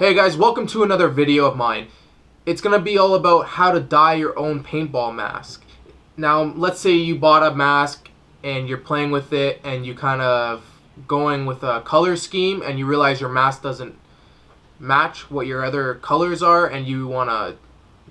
Hey guys, welcome to another video of mine. It's going to be all about how to dye your own paintball mask. Now, let's say you bought a mask and you're playing with it and you kind of going with a color scheme and you realize your mask doesn't match what your other colors are and you want to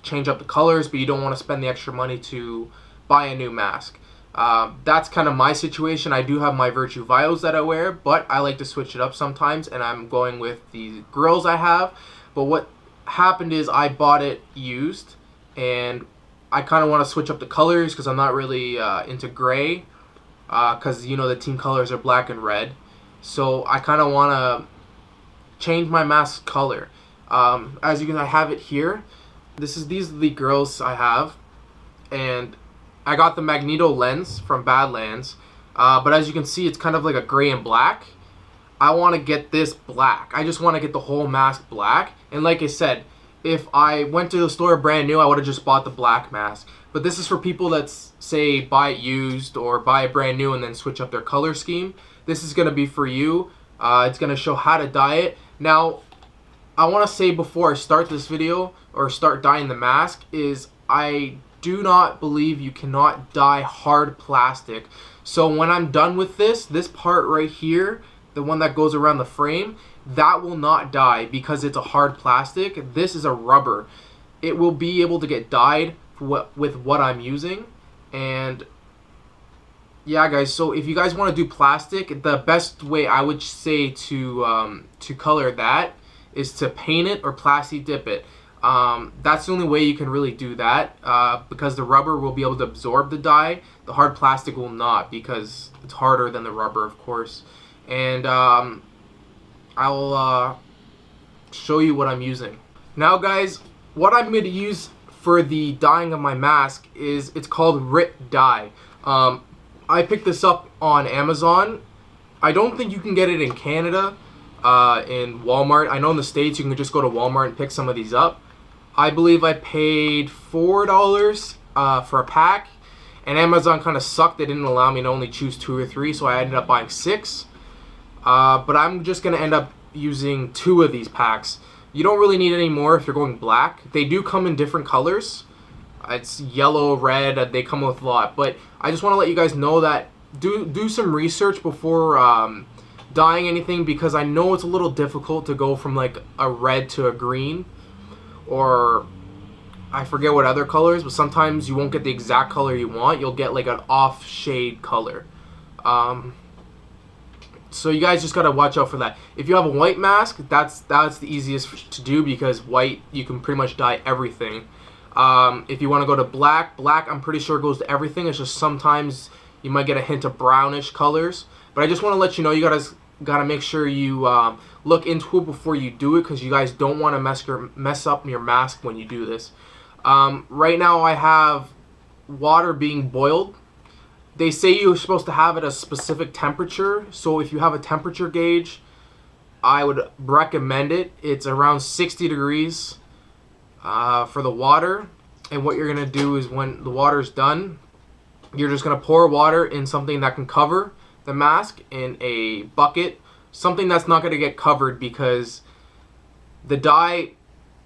change up the colors, but you don't want to spend the extra money to buy a new mask. That's kind of my situation. I do have my Virtue Vios that I wear, but I like to switch it up sometimes, and I'm going with the grills I have. But what happened is I bought it used, and I kind of want to switch up the colors because I'm not really into gray, because you know the team colors are black and red. So I kind of want to change my mask color. As you can, I have it here. These are the grills I have, and I got the Magneto lens from Badlands, but as you can see, it's kind of like a gray and black. I want to get this black. I just want to get the whole mask black. And like I said, if I went to the store brand new, I would have just bought the black mask. But this is for people that say buy it used or buy it brand new and then switch up their color scheme. This is going to be for you. It's going to show how to dye it. Now, I want to say before I start this video or start dyeing the mask is I do not believe you cannot dye hard plastic. So when I'm done with this part right here, the one that goes around the frame, that will not dye because it's a hard plastic. This is a rubber. It will be able to get dyed with what I'm using. And yeah guys, so if you guys want to do plastic, the best way I would say to color that is to paint it or plasti dip it. That's the only way you can really do that, because the rubber will be able to absorb the dye. The hard plastic will not, because it's harder than the rubber, of course. And I'll show you what I'm using. Now guys, what I'm going to use for the dyeing of my mask is, it's called RIT dye. I picked this up on Amazon. I don't think you can get it in Canada, in Walmart. I know in the States you can just go to Walmart and pick some of these up. I believe I paid $4 for a pack, and Amazon kind of sucked. They didn't allow me to only choose 2 or 3, so I ended up buying 6. But I'm just going to end up using 2 of these packs. You don't really need any more if you're going black. They do come in different colors. It's yellow, red, they come with a lot. But I just want to let you guys know that do some research before dyeing anything, because I know it's a little difficult to go from like a red to a green, or I forget what other colors, but sometimes you won't get the exact color you want. You'll get like an off shade color. So you guys just gotta watch out for that. If you have a white mask, that's the easiest to do, because white you can pretty much dye everything. If you want to go to black I'm pretty sure goes to everything. It's just sometimes you might get a hint of brownish colors. But I just want to let you know, you gotta make sure you look into it before you do it, because you guys don't want to mess up your mask when you do this. Right now I have water being boiled. They say you're supposed to have it a specific temperature, so if you have a temperature gauge, I would recommend it. It's around 60 degrees for the water. And what you're going to do is, when the water's done, you're just going to pour water in something that can cover the mask, in a bucket, something that's not going to get covered, because the dye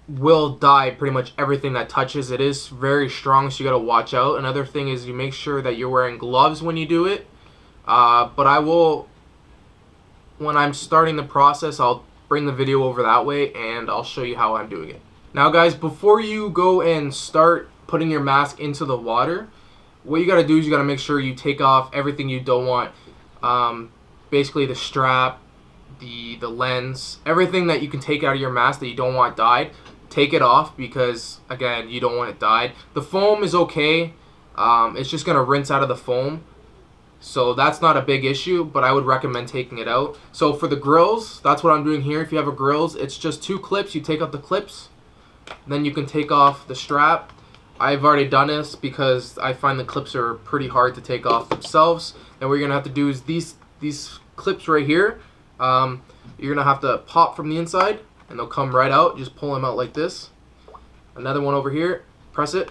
will dye pretty much everything that touches. It is very strong, so you got to watch out. Another thing is you make sure that you're wearing gloves when you do it. But I will, when I'm starting the process, I'll bring the video over that way and I'll show you how I'm doing it. Now guys, before you go and start putting your mask into the water, what you got to do is you got to make sure you take off everything you don't want. Basically the strap, the lens, everything that you can take out of your mask that you don't want dyed, take it off, because again, you don't want it dyed. The foam is okay. It's just going to rinse out of the foam, so that's not a big issue, but I would recommend taking it out. So for the grills, that's what I'm doing here. If you have a grills, it's just 2 clips. You take out the clips, then you can take off the strap. I've already done this because I find the clips are pretty hard to take off themselves. And what you're going to have to do is these clips right here, you're going to have to pop from the inside and they'll come right out. Just pull them out like this. Another one over here, press it,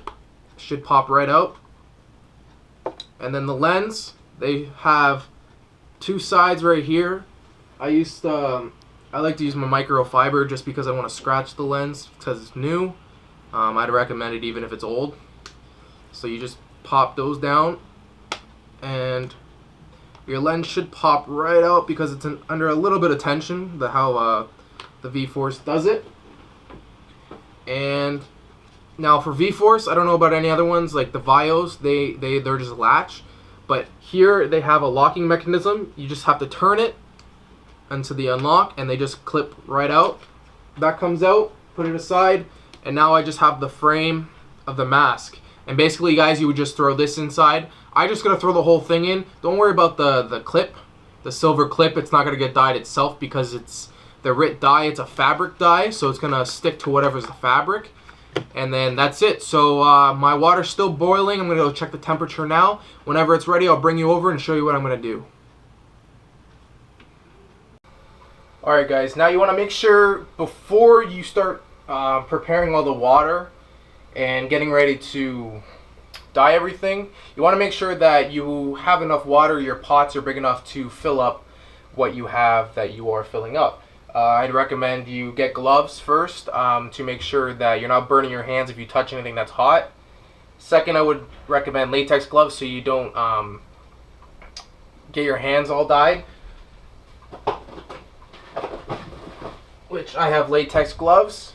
should pop right out. And then the lens, they have 2 sides right here. I I like to use my microfiber just because I want to scratch the lens because it's new. I'd recommend it even if it's old. So you just pop those down and your lens should pop right out because it's under a little bit of tension, how the V-Force does it. And now for V-Force, I don't know about any other ones, like the Vios, they're just latch. But here they have a locking mechanism. You just have to turn it into the unlock and they just clip right out. That comes out, put it aside, and now I just have the frame of the mask. And basically, guys, you would just throw this inside. I'm just going to throw the whole thing in. Don't worry about the clip, the silver clip. It's not going to get dyed itself because it's the RIT dye. It's a fabric dye, so it's going to stick to whatever's the fabric. And then that's it. So my water's still boiling. I'm going to go check the temperature now. Whenever it's ready, I'll bring you over and show you what I'm going to do. Alright guys, now you want to make sure before you start preparing all the water and getting ready to dye everything, you want to make sure that you have enough water, your pots are big enough to fill up what you have that you are filling up. I'd recommend you get gloves first to make sure that you're not burning your hands if you touch anything that's hot. Second, I would recommend latex gloves so you don't get your hands all dyed. Which I have latex gloves,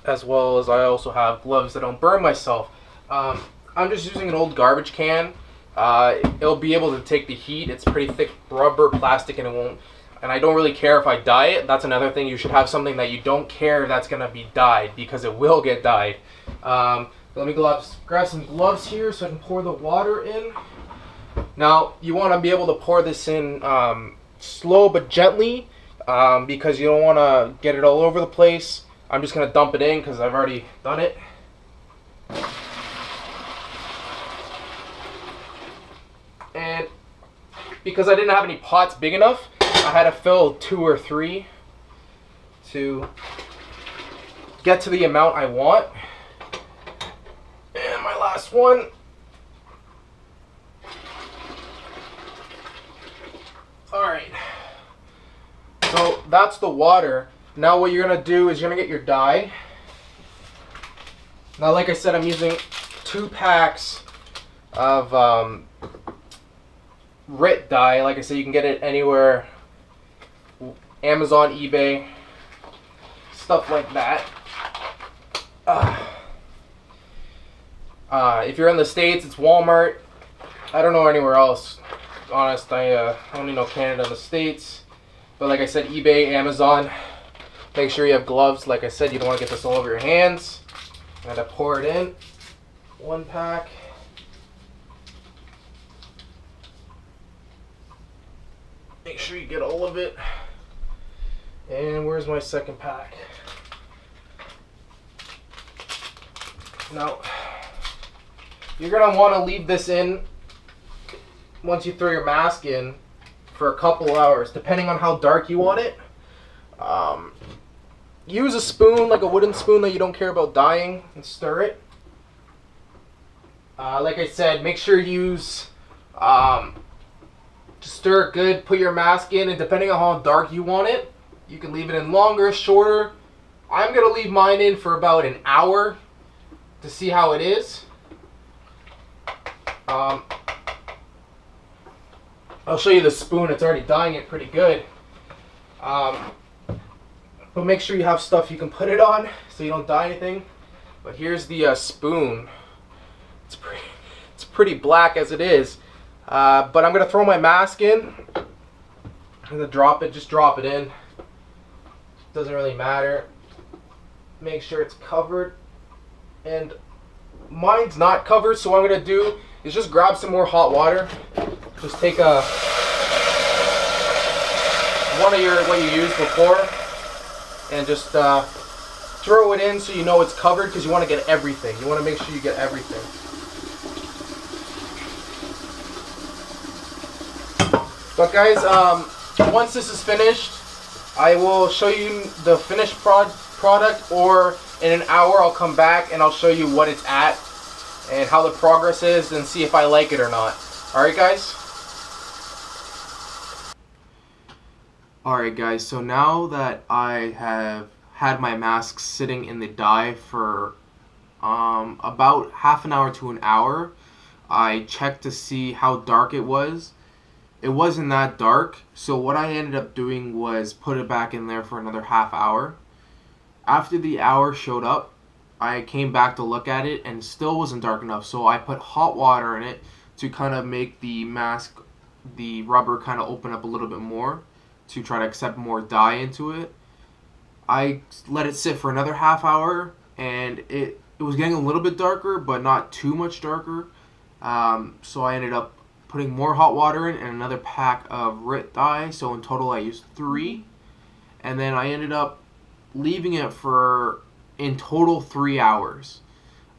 as well as I also have gloves that don't burn myself. I'm just using an old garbage can. It'll be able to take the heat. It's pretty thick rubber, plastic, and it won't. And I don't really care if I dye it. That's another thing. You should have something that you don't care that's gonna be dyed because it will get dyed. Let me grab some gloves here so I can pour the water in. Now you want to be able to pour this in slow but gently. Because you don't want to get it all over the place. I'm just going to dump it in because I've already done it. And because I didn't have any pots big enough, I had to fill 2 or 3 to get to the amount I want. And my last one. Alright. So that's the water. Now what you're going to do is you're going to get your dye. Now like I said, I'm using 2 packs of RIT dye. Like I said, you can get it anywhere. Amazon, eBay, stuff like that. If you're in the States, it's Walmart. I don't know anywhere else. Honest, I only know Canada and the States. But like I said, eBay, Amazon. Make sure you have gloves. Like I said, you don't want to get this all over your hands. I'm going to pour it in. 1 pack. Make sure you get all of it. And where's my 2nd pack? Now, you're going to want to leave this in once you throw your mask in for a couple hours, depending on how dark you want it. Use a spoon, like a wooden spoon that you don't care about dyeing, and stir it. Like I said, make sure you use, just stir it good, put your mask in, and depending on how dark you want it, you can leave it in longer, shorter. I'm going to leave mine in for about an hour to see how it is. I'll show you the spoon. It's already dyeing it pretty good. But make sure you have stuff you can put it on so you don't dye anything. But here's the spoon. It's pretty black as it is. But I'm going to throw my mask in. I'm going to drop it. Just drop it in. Doesn't really matter. Make sure it's covered. And mine's not covered, so what I'm going to do is just grab some more hot water. Just take one of what you used before and just throw it in so you know it's covered, because you want to get everything. You want to make sure you get everything. But guys, once this is finished, I will show you the finished product, or in an hour I'll come back and I'll show you what it's at and how the progress is and see if I like it or not. Alright guys? Alright guys, so now that I have had my mask sitting in the dye for about half an hour to an hour, I checked to see how dark it was. It wasn't that dark, so what I ended up doing was put it back in there for another half hour. After the hour showed up, I came back to look at it and it still wasn't dark enough, so I put hot water in it to kind of make the mask, the rubber kind of open up a little bit more to try to accept more dye into it. I let it sit for another half hour and it was getting a little bit darker but not too much darker. So I ended up putting more hot water in and another pack of RIT dye, so in total I used 3. And then I ended up leaving it for in total 3 hours.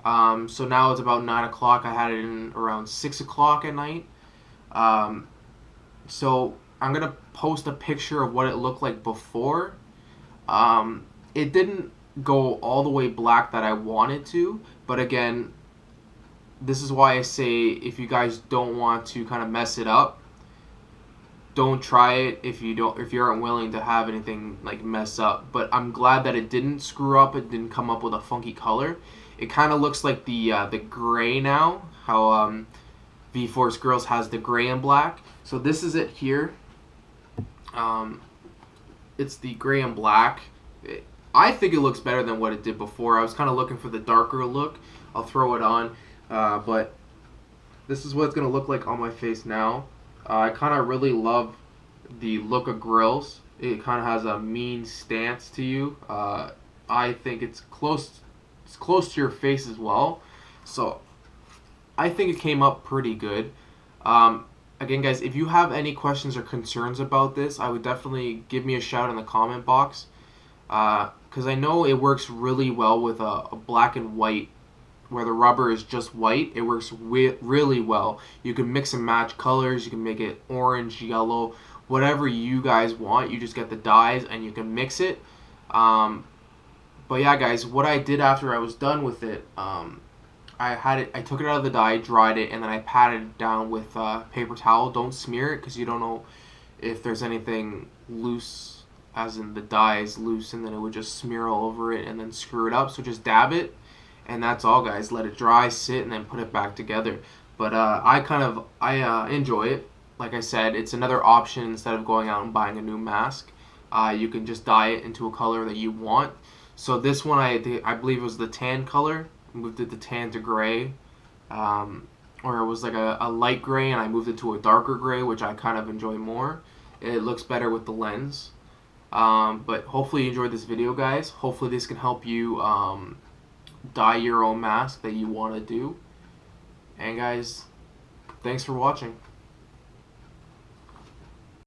So now it's about 9 o'clock. I had it in around 6 o'clock at night. So I'm going to post a picture of what it looked like before. It didn't go all the way black that I wanted to, but again, this is why I say if you guys don't want to kind of mess it up, don't try it if you aren't willing to have anything like mess up. But I'm glad that it didn't screw up. It didn't come up with a funky color. It kind of looks like the gray now, how V-Force Girls has the gray and black. So this is it here. It's the gray and black. I think it looks better than what it did before. I was kind of looking for the darker look. I'll throw it on, but this is what it's gonna look like on my face now. I kind of really love the look of grills. It kind of has a mean stance to you. I think it's close to your face as well. So I think it came up pretty good. Again, guys, if you have any questions or concerns about this, I would definitely give me a shout in the comment box. Because I know it works really well with a black and white, where the rubber is just white. It works really well. You can mix and match colors. You can make it orange, yellow, whatever you guys want. You just get the dyes and you can mix it. But yeah, guys, what I did after I was done with it, I took it out of the dye, dried it, and then I patted it down with paper towel. Don't smear it because you don't know if there's anything loose, as in the dye is loose, and then it would just smear all over it and then screw it up. So just dab it, and that's all, guys. Let it dry, sit, and then put it back together. But I enjoy it. Like I said, it's another option instead of going out and buying a new mask. You can just dye it into a color that you want. So this one, I believe it was the tan color. Moved it to tan to gray, or it was like a light gray, and I moved it to a darker gray, which I kind of enjoy more. It looks better with the lens. But hopefully you enjoyed this video, guys. Hopefully this can help you dye your own mask that you want to do. And guys, thanks for watching.